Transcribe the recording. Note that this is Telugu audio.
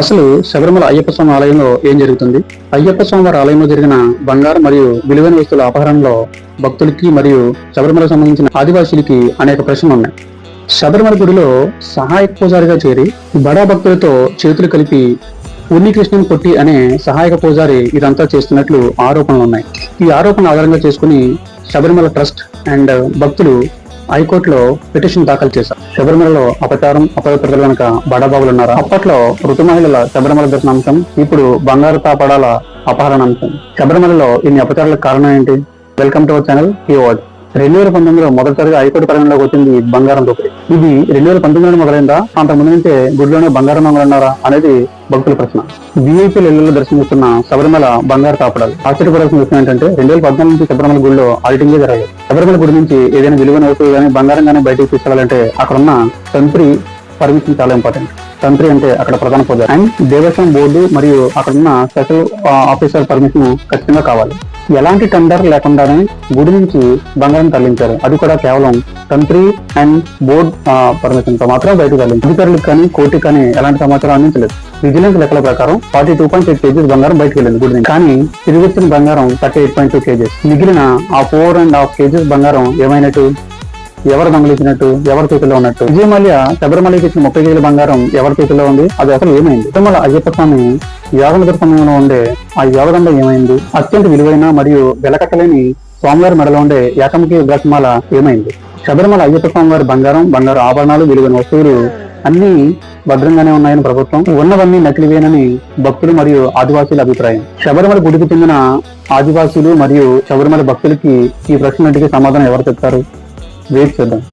అసలు శబరిమల అయ్యప్ప స్వామి ఆలయంలో ఏం జరుగుతుంది? అయ్యప్ప స్వామి వారి ఆలయంలో జరిగిన బంగారం మరియు విలువైన వస్తువుల అపహరణలో భక్తులకి మరియు శబరిమలకు సంబంధించిన ఆదివాసులకి అనేక ప్రశ్నలు ఉన్నాయి. శబరిమల గుడిలో సహాయక పూజారిగా చేరి బడా భక్తులతో చేతులు కలిపి ఉన్నికృష్ణన్ కొట్టి అనే సహాయక పూజారి ఇదంతా చేస్తున్నట్లు ఆరోపణలు ఉన్నాయి. ఈ ఆరోపణలు ఆధారంగా చేసుకుని శబరిమల ట్రస్ట్ అండ్ భక్తులు హైకోర్టులో పిటిషన్ దాఖలు చేశారు. శబరిమలలో అపచారం అపవిత్రతల వెనుక బడాబాబులు ఉన్నారా? అప్పట్లో ఋతు మహిళల శబరిమల దర్శనాంశం, ఇప్పుడు బంగారు తాపడాల అపహరణ అంశం. శబరిమలలో ఇన్ని అపచారాలకు కారణం ఏంటి? Welcome to our channel keyword. 2019లో మొదటిసారిగా హైకోర్టు పరిగణలోకి వచ్చింది బంగారం దోపిడీ. ఇది 2019లో మొదలైందా? అంతకుముందు నుంచే గుడిలోనే బంగారం దొంగలున్నారా అనేది భక్తుల ప్రశ్న. వీఐపీల ఇళ్లలో దర్శనమిస్తున్న శబరిమల బంగారు తాపడాలు. ఆశ్చర్యపడాల్సిన విషయం ఏంటంటే 2014 నుంచి శబరిమల గుడిలో ఆడిటింగే జరగలేదు. శబరిమల గుడి నుంచి ఏదైనా విలువైన వస్తువు కానీ బంగారం కానీ బయటకు తీసుకెళ్లాలంటే అక్కడ ఉన్న తంత్రి పర్మిషన్ చాలా ఇంపార్టెంట్. తంత్రి అంటే అక్కడ ప్రధాన పూజారి అండ్ దేవస్వం బోర్డు మరియు అక్కడ ఉన్న స్పెషల్ ఆఫీసర్ పర్మిషన్ ఖచ్చితంగా కావాలి. ఎలాంటి టెండర్ లేకుండానే గుడి నుంచి బంగారం తరలించారు. అది కూడా కేవలం తంత్రి అండ్ బోర్డ్ పర్మిషన్ తో మాత్రం బయటకు తరలించారు. అధికారులకు కానీ కోర్టుకి కానీ ఎలాంటి సమాచారం అందించలేదు. విజిలెన్స్ లెక్కల ప్రకారం 42.8 కేజీస్ బంగారం బయటకు వెళ్ళింది గుడి నుంచి. కానీ తిరిగి వచ్చిన బంగారం 38.2 కేజీస్. మిగిలిన ఆ 4.5 కేజీస్ బంగారం ఏమైనట్టు? ఎవరు దొంగలించినట్టు? ఎవరి చేతిలో ఉన్నట్టు? విజయమల్య శబరిమలకి ఇచ్చిన 30 కేజీల బంగారం ఎవరి చేతిలో ఉంది? అది అసలు ఏమైంది? శబరిమల అయ్యప్ప స్వామి యోగనిద్ర సమయంలో ఉండే ఆ యోగదండ ఏమైంది? అత్యంత విలువైన మరియు వెలకట్టలేని స్వామివారి మెడలో ఉండే ఏకముఖి బ్రహ్మాల ఏమైంది? శబరిమల అయ్యప్ప స్వామివారి బంగారు ఆభరణాలు, విలువైన వస్తువులు అన్ని భద్రంగానే ఉన్నాయని ప్రభుత్వం, ఉన్నవన్నీ నకిలీవేనని భక్తులు మరియు ఆదివాసీల అభిప్రాయం. శబరిమల గుడికి చెందిన ఆదివాసీలు మరియు శబరిమల భక్తులకి ఈ ప్రశ్నలకి సమాధానం ఎవరు చెప్తారు? వెయిట్ చేద్దాం.